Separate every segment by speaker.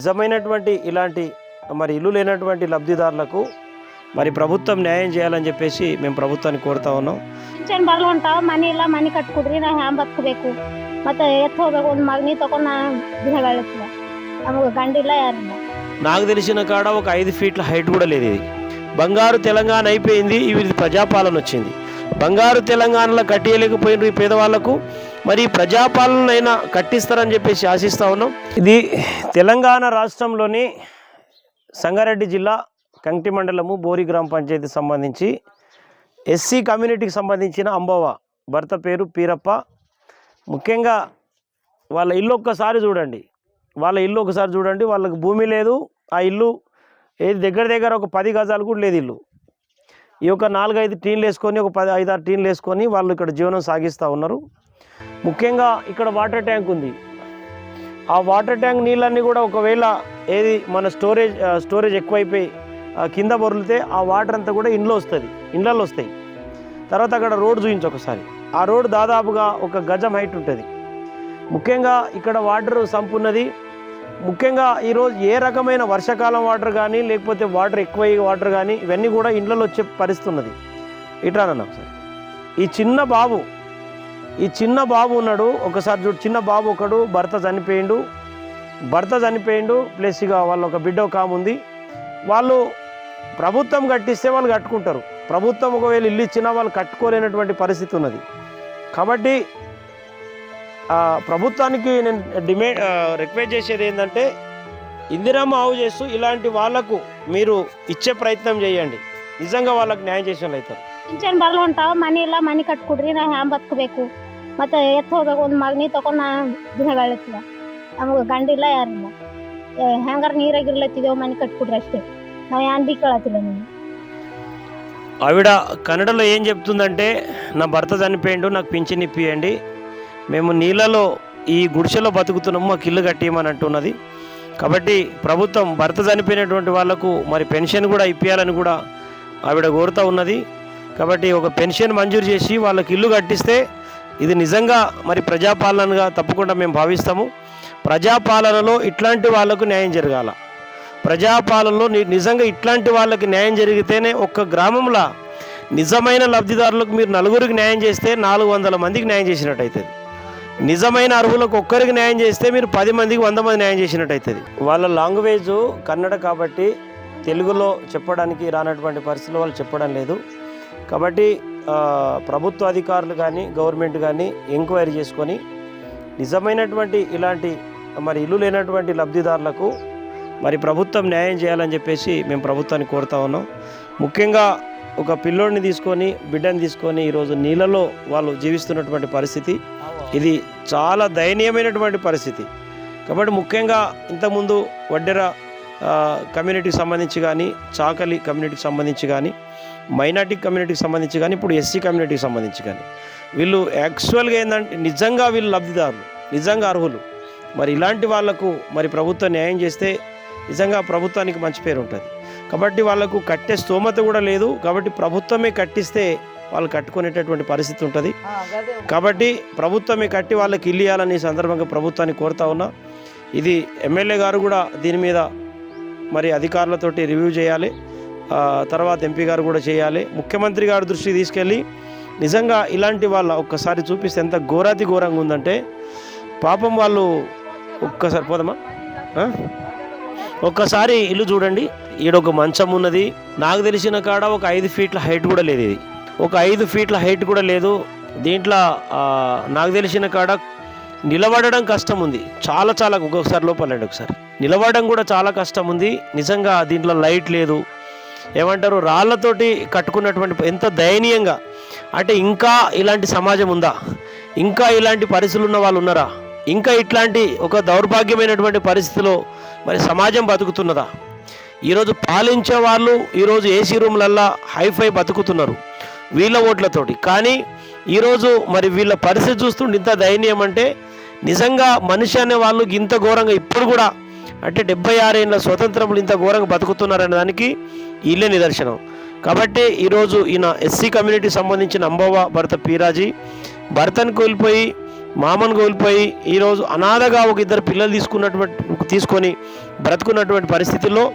Speaker 1: నిజమైనటువంటి ఇలాంటి మరి ఇల్లు లేనటువంటి లబ్ధిదారులకు మరి ప్రభుత్వం న్యాయం చేయాలని చెప్పేసి మేము ప్రభుత్వాన్ని కోరుతా ఉన్నాం.
Speaker 2: ಪಿಂಚಣಿ ಬರ್ಲಂಟ ಮನೆ ಇಲ್ಲ ಮನೆ ಕಟ್ಕೊಡ್ರಿ ನಾವು ಹ್ಯಾಂಗ ಬದುಕಬೇಕು ಮತ್ತೆ ಎತ್ತು ಹೋಗ್ಬೇಕು ಒಂದು ಮಗನಿ ತಗೊಂಡು ದಿನಗಳಿರ್ತದೆ ನಮಗೆ ಗಂಡಿಲ್ಲ ಯಾರಿಲ್ಲ.
Speaker 1: నాకు తెలిసిన కాడ ఒక 5 ఫీట్ల హైట్ కూడా లేదు. ఇది బంగారు తెలంగాణ అయిపోయింది. ఇది ప్రజాపాలన వచ్చింది. బంగారు తెలంగాణలో కట్టియలేకపోయిన ఈ పేదవాళ్లకు మరి ప్రజాపాలనైనా కట్టిస్తారని చెప్పేసి ఆశిస్తూ ఉన్నాం. ఇది తెలంగాణ రాష్ట్రంలోని సంగారెడ్డి జిల్లా కంకి మండలము బోరి గ్రామ పంచాయతీకి సంబంధించి ఎస్సీ కమ్యూనిటీకి సంబంధించిన అంబవ్వ భర్త పేరు పీరప్ప. ముఖ్యంగా వాళ్ళ ఇల్లు ఒక్కసారి చూడండి. వాళ్ళకు భూమి లేదు. ఆ ఇల్లు ఏది దగ్గర ఒక 10 గజాలు కూడా లేదు ఇల్లు. ఈ యొక్క 4-5 టీన్లు వేసుకొని ఒక 5-6 టీన్లు వేసుకొని వాళ్ళు ఇక్కడ జీవనం సాగిస్తూ ఉన్నారు. ముఖ్యంగా ఇక్కడ వాటర్ ట్యాంక్ ఉంది. ఆ వాటర్ ట్యాంక్ నీళ్ళన్నీ కూడా ఒకవేళ ఏది మన స్టోరేజ్ ఎక్కువైపోయి కింద బొర్లితే ఆ వాటర్ అంతా కూడా ఇండ్లలో వస్తాయి. తర్వాత అక్కడ రోడ్ చూపించి ఒకసారి. ఆ రోడ్ దాదాపుగా 1 గజం హైట్ ఉంటుంది. ముఖ్యంగా ఇక్కడ వాటర్ సంపున్నది. ముఖ్యంగా ఈరోజు ఏ రకమైన వర్షాకాలం వాటర్ కానీ లేకపోతే వాటర్ ఎక్కువ వాటర్ కానీ ఇవన్నీ కూడా ఇండ్లలో వచ్చే పరిస్థితి ఉన్నది. ఇట్లానన్నా ఒకసారి ఈ చిన్న బాబు ఉన్నాడు. ఒకసారి చూడు, చిన్న బాబు ఒకడు భర్త చనిపోయిండు ప్లస్ ఇక వాళ్ళు ఒక బిడ్డ ఒక ఆమె ఉంది. వాళ్ళు ప్రభుత్వం కట్టిస్తే వాళ్ళు కట్టుకుంటారు. ప్రభుత్వం ఒకవేళ ఇల్లు ఇచ్చినా వాళ్ళు కట్టుకోలేనటువంటి పరిస్థితి ఉన్నది. కాబట్టి ప్రభుత్వానికి నేను రిక్వెస్ట్ చేసేది ఏంటంటే ఇందిరమ్మ హౌజెస్ ఇలాంటి వాళ్లకు మీరు ఇచ్చే ప్రయత్నం చేయండి. నిజంగా వాళ్ళకి న్యాయం చేసిన అవుతారు.
Speaker 2: ಪಿಂಚಣಿ ಬರ್ಲಂಟ ಮನೆ ಇಲ್ಲ ಮನೆ ಕಟ್ಕೊಡ್ರಿ ನಾವು ಹ್ಯಾಂಗ ಬದುಕಬೇಕು ಮತ್ತೆ ಎತ್ತು ಹೋಗ್ಬೇಕು ಒಂದು ಮಗನಿ ತಗೊಂಡು ದಿನಗಳಿರ್ತದೆ ನಮಗೆ ಗಂಡಿಲ್ಲ ಯಾರಿಲ್ಲ. ಹ್ಯಾಂಗಾರ ನೀರಾಗಿರ್ಲತ್ತಿದ್ದೇವೆ ಮನೆ ಕಟ್ಕೊಡ್ರಿ ಅಷ್ಟೇ. ನಾವು ಏನ್ ಬಿ ಕೇಳತ್ತಿಲ್ಲ ನೀವು.
Speaker 1: ఆవిడ కన్నడలో ఏం చెప్తుందంటే, నా భర్త చనిపోయిండు, నాకు పింఛన్ ఇప్పియండి, మేము నీళ్ళలో ఈ గుడిసెలో బతుకుతున్నాము, మాకు ఇల్లు కట్టియమని అంటున్నది. కాబట్టి ప్రభుత్వం భర్త చనిపోయినటువంటి వాళ్లకు మరి పెన్షన్ కూడా ఇప్పించాలని కూడా ఆవిడ కోరుతూ ఉన్నది. కాబట్టి ఒక పెన్షన్ మంజూరు చేసి వాళ్ళకి ఇల్లు కట్టిస్తే ఇది నిజంగా మరి ప్రజాపాలనగా తప్పకుండా మేము భావిస్తాము. ప్రజాపాలనలో ఇట్లాంటి వాళ్లకు న్యాయం జరగాల. ప్రజాపాలనలో నిజంగా ఇట్లాంటి వాళ్ళకి న్యాయం జరిగితేనే ఒక్క గ్రామంలో నిజమైన లబ్ధిదారులకు మీరు 4గురికి న్యాయం చేస్తే 400 మందికి న్యాయం చేసినట్టు అవుతుంది. నిజమైన అర్హులకు ఒక్కరికి న్యాయం చేస్తే మీరు 10 మందికి 100 మంది న్యాయం చేసినట్టు అవుతుంది. వాళ్ళ లాంగ్వేజు కన్నడ కాబట్టి తెలుగులో చెప్పడానికి రానటువంటి పరిస్థితుల్లో వాళ్ళు చెప్పడం లేదు. కాబట్టి ప్రభుత్వ అధికారులు కానీ గవర్నమెంట్ కానీ ఎంక్వైరీ చేసుకొని నిజమైనటువంటి ఇలాంటి మరి ఇల్లు లేనటువంటి లబ్ధిదారులకు మరి ప్రభుత్వం న్యాయం చేయాలని చెప్పేసి మేము ప్రభుత్వాన్ని కోరుతా ఉన్నాం. ముఖ్యంగా ఒక పిల్లోడిని తీసుకొని బిడ్డని తీసుకొని ఈరోజు నీళ్ళలో వాళ్ళు జీవిస్తున్నటువంటి పరిస్థితి ఇది చాలా దయనీయమైనటువంటి పరిస్థితి. కాబట్టి ముఖ్యంగా ఇంతకుముందు వడ్డెర కమ్యూనిటీకి సంబంధించి కానీ చాకలి కమ్యూనిటీకి సంబంధించి కానీ మైనార్టీ కమ్యూనిటీకి సంబంధించి కానీ ఇప్పుడు ఎస్సీ కమ్యూనిటీకి సంబంధించి కానీ వీళ్ళు యాక్చువల్గా ఏంటంటే నిజంగా వీళ్ళు లబ్ధిదారులు, నిజంగా అర్హులు. మరి ఇలాంటి వాళ్లకు మరి ప్రభుత్వం న్యాయం చేస్తే నిజంగా ప్రభుత్వానికి మంచి పేరు ఉంటుంది. కాబట్టి వాళ్ళకు కట్టే స్తోమత కూడా లేదు. కాబట్టి ప్రభుత్వమే కట్టిస్తే వాళ్ళు కట్టుకునేటటువంటి పరిస్థితి ఉంటుంది. కాబట్టి ప్రభుత్వమే కట్టి వాళ్ళకి ఇల్లు ఇవ్వాలని సందర్భంగా ప్రభుత్వాన్ని కోరుతా ఉన్నా. ఇది ఎమ్మెల్యే గారు కూడా దీని మీద మరి అధికారులతోటి రివ్యూ చేయాలి. తర్వాత ఎంపీ గారు కూడా చేయాలి. ముఖ్యమంత్రి గారి దృష్టికి తీసుకెళ్ళి నిజంగా ఇలాంటి వాళ్ళ ఒక్కసారి చూపిస్తే ఎంత ఘోరాతి ఘోరంగా ఉందంటే పాపం వాళ్ళు ఒక్కసారి పోదామా ఒక్కసారి ఇల్లు చూడండి. ఈడొక మంచం ఉన్నది. నాకు తెలిసిన కాడ ఒక 5 ఫీట్ల హైట్ కూడా లేదు. ఇది ఒక 5 ఫీట్ల హైట్ కూడా లేదు. దీంట్లో నాకు తెలిసిన కాడ నిలబడడం కష్టం ఉంది. చాలా ఒక్కొక్కసారి లోపలండి ఒకసారి నిలబడడం కూడా చాలా కష్టం ఉంది. నిజంగా దీంట్లో లైట్ లేదు. ఏమంటారు, రాళ్లతోటి కట్టుకున్నటువంటి ఎంత దయనీయంగా అంటే ఇంకా ఇలాంటి సమాజం ఉందా? ఇంకా ఇలాంటి పరిస్థితులు ఉన్న వాళ్ళు ఉన్నారా? ఇంకా ఇట్లాంటి ఒక దౌర్భాగ్యమైనటువంటి పరిస్థితిలో మరి సమాజం బతుకుతున్నదా? ఈరోజు పాలించే వాళ్ళు ఈరోజు ఏసీ రూమ్లల్లా హైఫై బతుకుతున్నారు వీళ్ళ ఓట్లతోటి. కానీ ఈరోజు మరి వీళ్ళ పరిస్థితి చూస్తుంటే ఇంత దయనీయం అంటే నిజంగా మనిషి అనే వాళ్ళు ఇంత ఘోరంగా ఇప్పుడు కూడా అంటే 76 ఏళ్ళ స్వతంత్రములు ఇంత ఘోరంగా బతుకుతున్నారనే దానికి వీళ్ళే నిదర్శనం. కాబట్టి ఈరోజు ఈయన ఎస్సీ కమ్యూనిటీకి సంబంధించిన అంబవ్వ భర్త పీరాజీ భర్తను కోల్పోయి మామను కోల్పోయి ఈరోజు అనాథగా ఒక ఇద్దరు పిల్లలు తీసుకొని బ్రతుకున్నటువంటి పరిస్థితుల్లో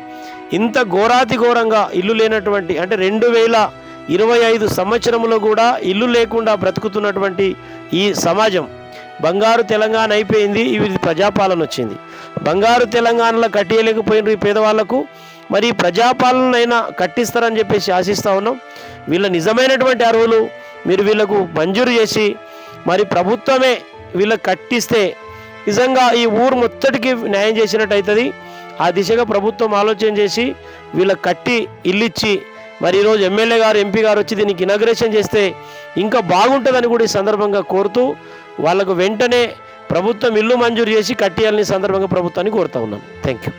Speaker 1: ఇంత ఘోరాతి ఘోరంగా ఇల్లు లేనటువంటి అంటే 2025 సంవత్సరంలో కూడా ఇల్లు లేకుండా బ్రతుకుతున్నటువంటి ఈ సమాజం బంగారు తెలంగాణ అయిపోయింది, ఇది ప్రజాపాలన వచ్చింది. బంగారు తెలంగాణలో కట్టియలేకపోయిన ఈ పేదవాళ్లకు మరి ప్రజాపాలనైనా కట్టిస్తారని చెప్పేసి ఆశిస్తూ ఉన్నాం. వీళ్ళ నిజమైనటువంటి అర్హులు మీరు వీళ్ళకు మంజూరు చేసి మరి ప్రభుత్వమే వీళ్ళకి కట్టిస్తే నిజంగా ఈ ఊరు మొత్తటికి న్యాయం చేసినట్టు అవుతుంది. ఆ దిశగా ప్రభుత్వం ఆలోచన చేసి వీళ్ళకి కట్టి ఇల్లు ఇచ్చి మరి ఈరోజు ఎమ్మెల్యే గారు ఎంపీ గారు వచ్చి దీనికి ఇనాగ్రేషన్ చేస్తే ఇంకా బాగుంటుందని కూడా ఈ సందర్భంగా కోరుతూ వాళ్ళకు వెంటనే ప్రభుత్వం ఇల్లు మంజూరు చేసి కట్టియాలని సందర్భంగా ప్రభుత్వాన్ని కోరుతా ఉన్నాను. Thank you.